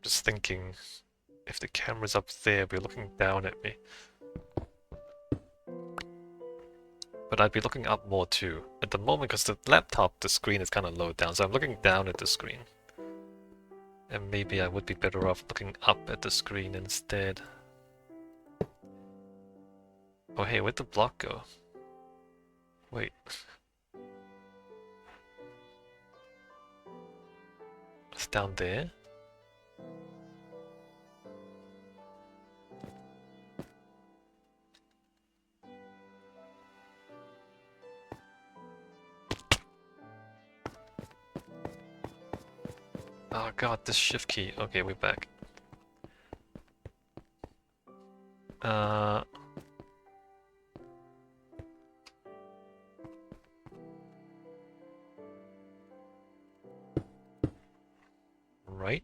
Just thinking, if the camera's up there, it'll be looking down at me. But I'd be looking up more too. At the moment, because the laptop, the screen is kind of low down, so I'm looking down at the screen. And maybe I would be better off looking up at the screen instead. Oh hey, where'd the block go? Wait. It's down there? Oh god, this shift key. Okay, we're back. Uh... Right?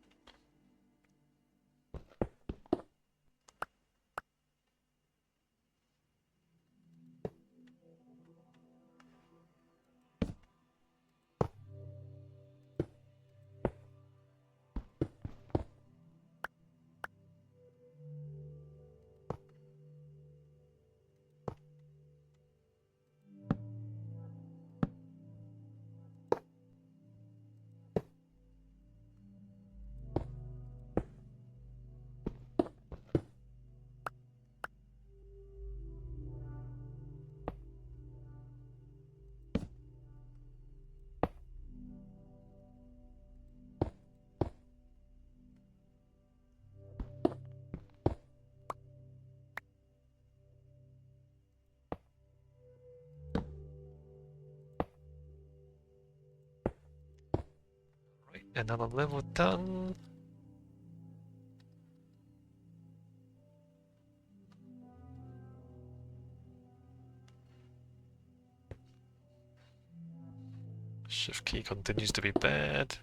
Right, another level done. Shift key continues to be bad.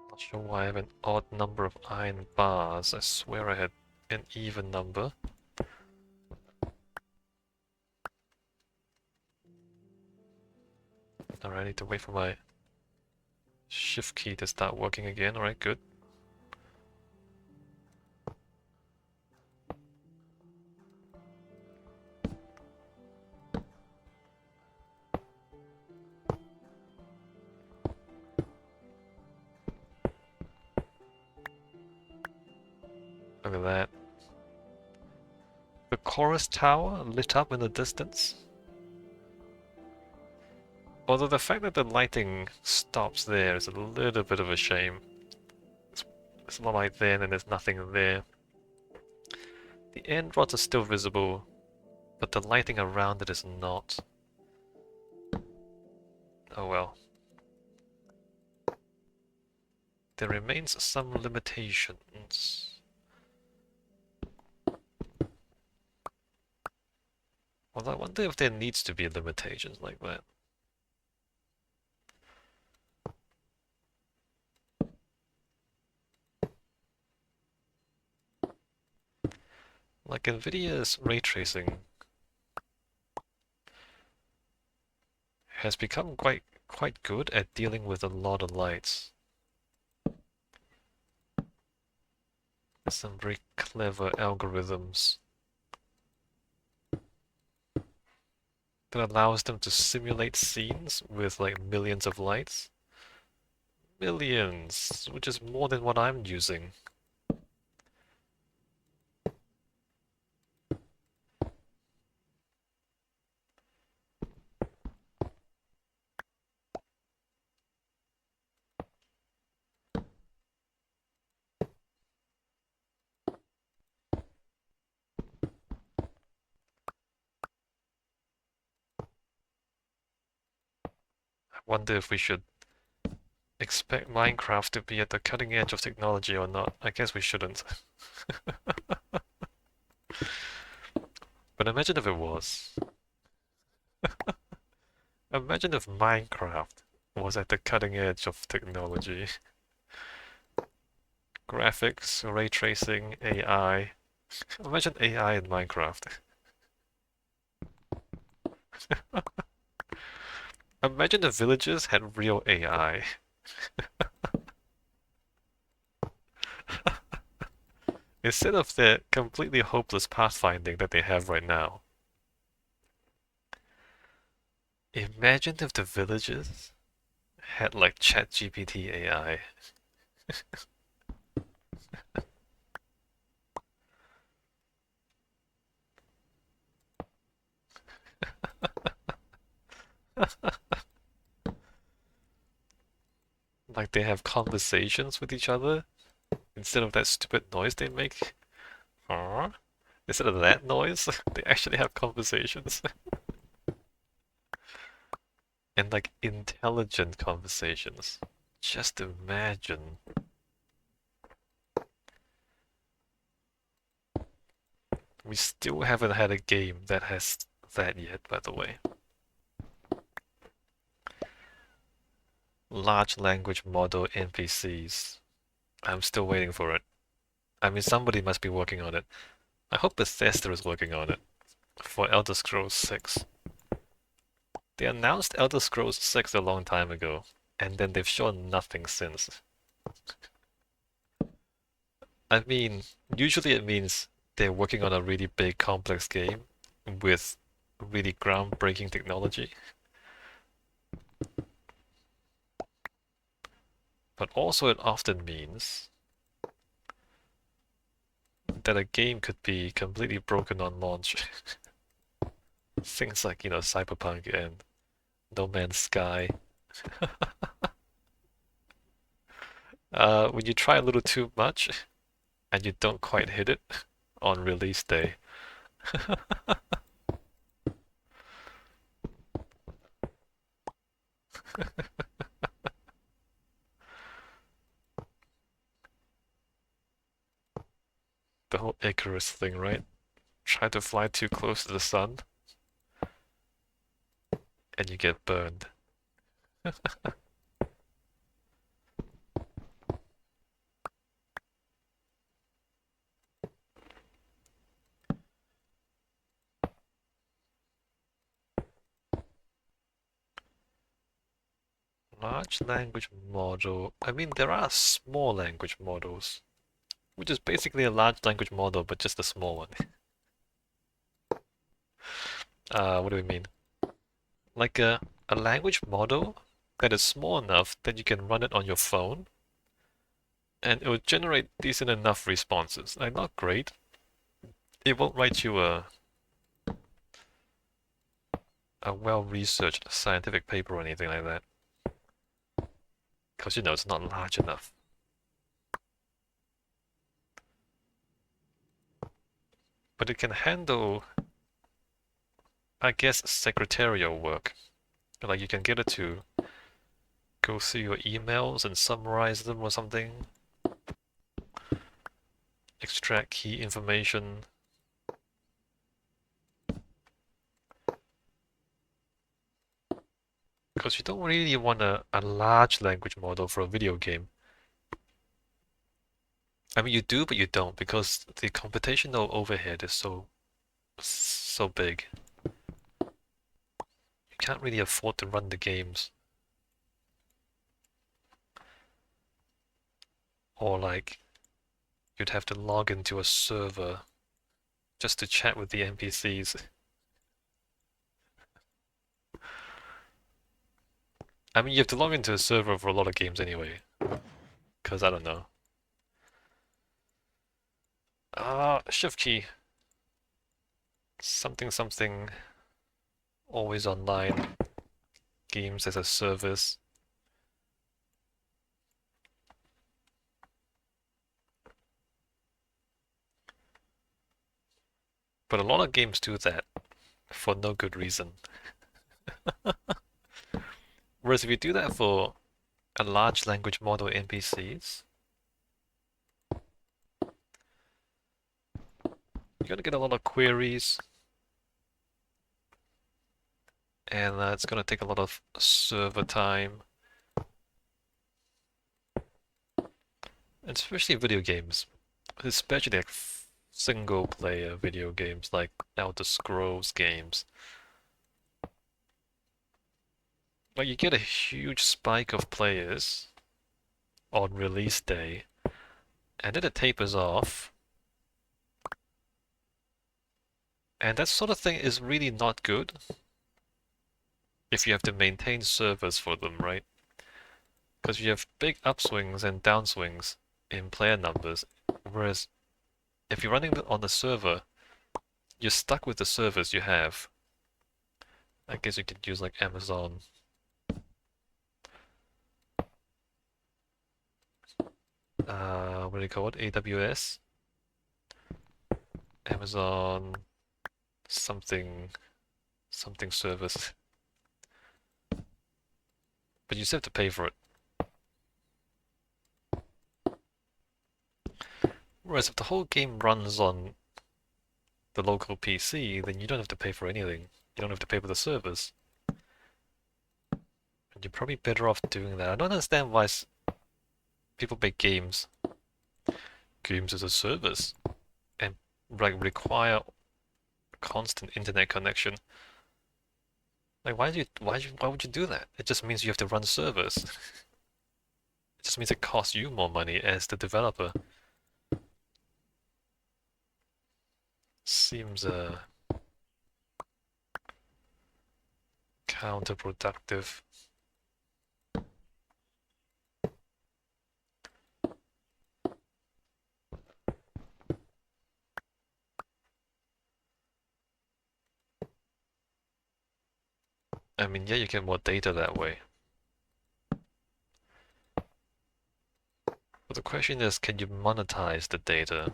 Not sure why I have an odd number of iron bars. I swear I had an even number. Alright, I need to wait for my shift key to start working again. Alright, good. Look at that. The chorus tower lit up in the distance. Although the fact that the lighting stops there is a little bit of a shame. It's not like there and then there's nothing there. The end rods are still visible, but the lighting around it is not. Oh well. There remains some limitations. Well, I wonder if there needs to be limitations like that. Like Nvidia's ray tracing has become quite good at dealing with a lot of lights. Some very clever algorithms that allows them to simulate scenes with like millions of lights. Millions, which is more than what I'm using. Wonder if we should expect Minecraft to be at the cutting edge of technology or not. I guess we shouldn't. But imagine if it was. Imagine if Minecraft was at the cutting edge of technology. Graphics, ray tracing, AI. Imagine AI in Minecraft. Imagine the villagers had real AI. Instead of the completely hopeless pathfinding that they have right now. Imagine if the villagers had like ChatGPT AI. Like they have conversations with each other instead of that stupid noise they make. Huh? Instead of that noise, they actually have conversations. And like intelligent conversations. Just imagine. We still haven't had a game that has that yet, by the way. Large language model NPCs. I'm still waiting for it. I mean, somebody must be working on it. I hope Bethesda is working on it for Elder Scrolls 6. They announced Elder Scrolls 6 a long time ago, and then they've shown nothing since. I mean, usually it means they're working on a really big, complex game with really groundbreaking technology. But also it often means that a game could be completely broken on launch. Things like, Cyberpunk and No Man's Sky. When you try a little too much and you don't quite hit it on release day. The whole Icarus thing, right? Try to fly too close to the sun and you get burned. Large language model. I mean, there are small language models, which is basically a large language model, but just a small one. What do we mean? Like a language model that is small enough that you can run it on your phone, and it will generate decent enough responses. Like, not great. It won't write you a well-researched scientific paper or anything like that, because it's not large enough. But it can handle, I guess, secretarial work. Like you can get it to go through your emails and summarize them or something, extract key information. Because you don't really want a large language model for a video game. I mean, you do, but you don't, because the computational overhead is so big. You can't really afford to run the games. Or like, you'd have to log into a server just to chat with the NPCs. I mean, you have to log into a server for a lot of games anyway. Because I don't know. Shift key. Something something. Always online. Games as a service. But a lot of games do that for no good reason. Whereas if you do that for a large language model NPCs, you're gonna get a lot of queries, and it's gonna take a lot of server time, and especially video games, especially like single-player video games like Elder Scrolls games. Like you get a huge spike of players on release day, and then it tapers off. And that sort of thing is really not good if you have to maintain servers for them, right? Because you have big upswings and downswings in player numbers, whereas if you're running on the server, you're stuck with the servers you have. I guess you could use like Amazon. What do you call it? AWS? Amazon something service. But you still have to pay for it. Whereas if the whole game runs on the local PC, then you don't have to pay for anything. You don't have to pay for the servers. And you're probably better off doing that. I don't understand why people make games as a service, and like require constant internet connection. Like why would you do that? It just means you have to run servers. It just means it costs you more money as the developer. Seems counterproductive. I mean, yeah, you get more data that way. But the question is, can you monetize the data?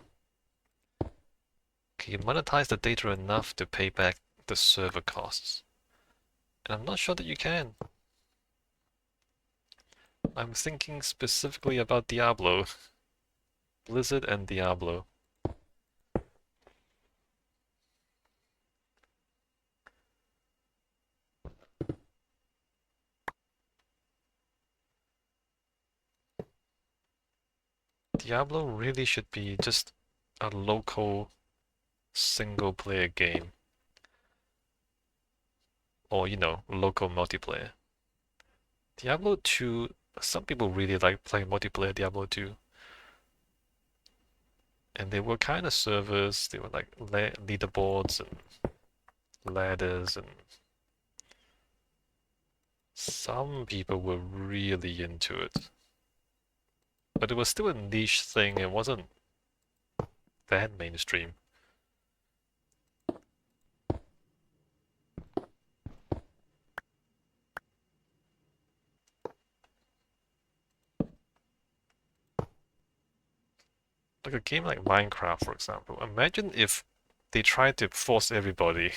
Can you monetize the data enough to pay back the server costs? And I'm not sure that you can. I'm thinking specifically about Diablo. Blizzard and Diablo. Diablo really should be just a local single-player game. Or, local multiplayer. Diablo 2, some people really like playing multiplayer Diablo 2. And they were kind of servers, they were like leaderboards and ladders, and some people were really into it. But it was still a niche thing, it wasn't that mainstream. Like a game like Minecraft, for example. Imagine if they tried to force everybody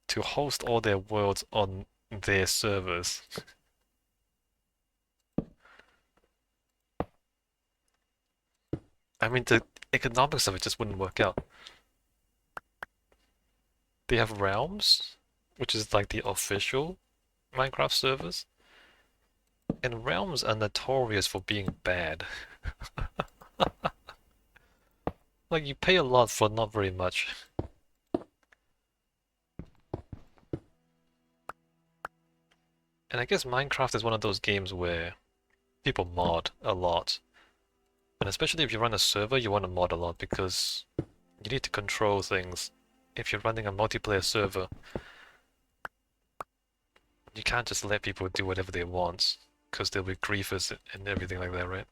to host all their worlds on their servers. I mean, the economics of it just wouldn't work out. They have realms, which is like the official Minecraft servers, and realms are notorious for being bad. Like, you pay a lot for not very much. And I guess Minecraft is one of those games where people mod a lot. And especially if you run a server, you want to mod a lot because you need to control things. If you're running a multiplayer server, you can't just let people do whatever they want, because there'll be griefers and everything like that, right?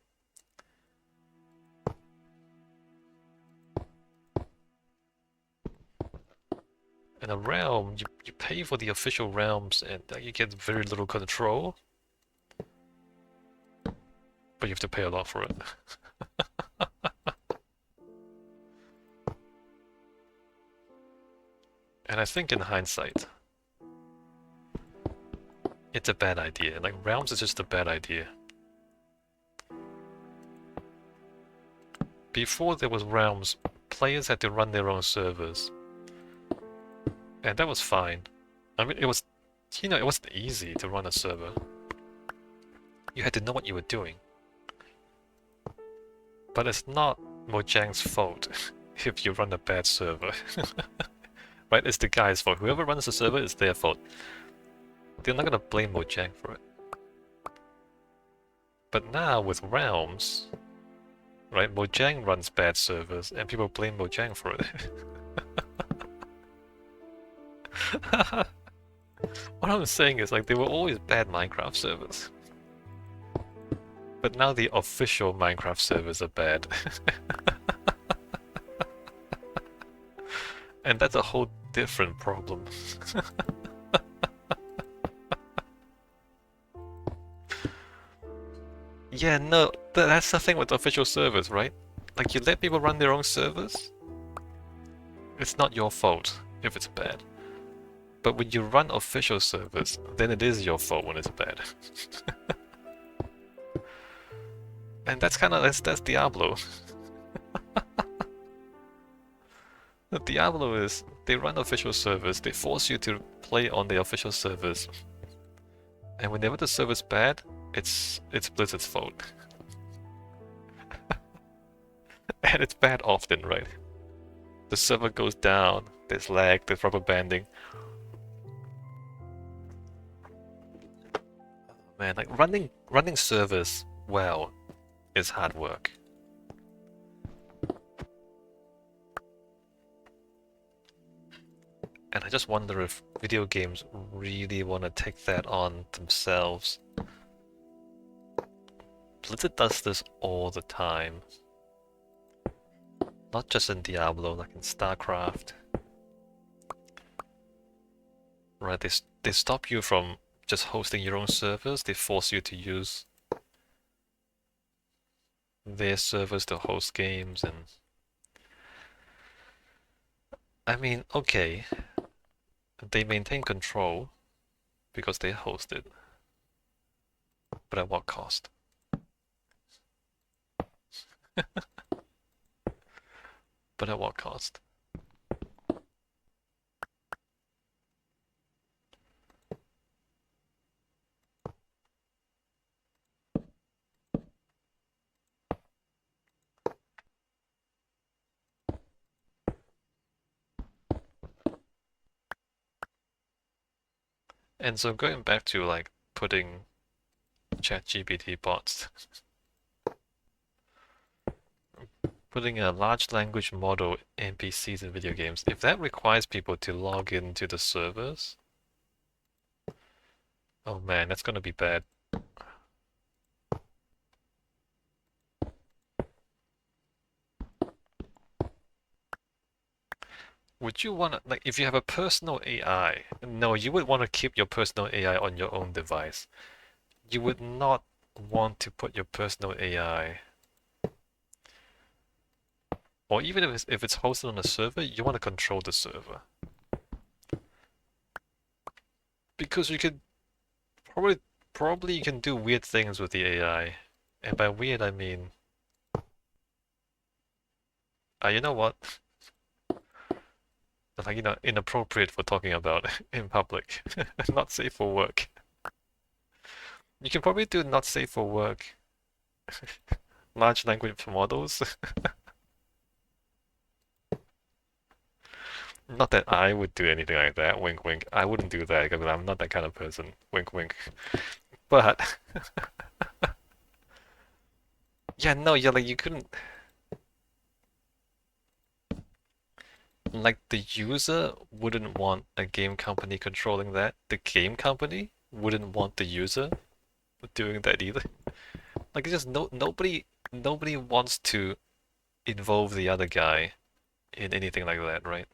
In a realm, you pay for the official realms and you get very little control, but you have to pay a lot for it. And I think in hindsight, It's a bad idea. Like, Realms is just a bad idea. Before there was Realms, players had to run their own servers. And that was fine. I mean, it was, it wasn't easy to run a server. You had to know what you were doing. But it's not Mojang's fault if you run a bad server. Right? It's the guy's fault. Whoever runs the server, it's their fault. They're not gonna blame Mojang for it. But now with Realms, right? Mojang runs bad servers and people blame Mojang for it. What I'm saying is, like, they were always bad Minecraft servers. But now the official Minecraft servers are bad. And that's a whole different problem. Yeah, no, that's the thing with official servers, right? Like, you let people run their own servers, it's not your fault if it's bad. But when you run official servers, then it is your fault when it's bad. And that's that's Diablo. Diablo is, they run official servers, they force you to play on the official servers. And whenever the server's bad, it's Blizzard's fault. And it's bad often, right? The server goes down, there's lag, there's rubber banding. Man, like running servers well is hard work. And I just wonder if video games really want to take that on themselves. Blizzard does this all the time. Not just in Diablo, like in StarCraft. Right, they stop you from just hosting your own servers, they force you to use their servers to host games, and I mean, okay, they maintain control because they host it, but at what cost? But at what cost? And so going back to like putting ChatGPT bots, putting a large language model NPCs in video games, if that requires people to log into the servers, oh man, that's gonna be bad. Would you want to, like, if you have a personal AI, no, you would want to keep your personal AI on your own device. You would not want to put your personal AI, or even if it's hosted on a server, you want to control the server. Because you could probably you can do weird things with the AI. And by weird I mean, you know what? Like, inappropriate for talking about in public. Not safe for work. You can probably do not safe for work large language models. Not that I would do anything like that, wink wink. I wouldn't do that because I'm not that kind of person, wink wink. But yeah, no, yeah, like you couldn't, like the user wouldn't want a game company controlling that. The game company wouldn't want the user doing that either. Like it's just nobody wants to involve the other guy in anything like that, right?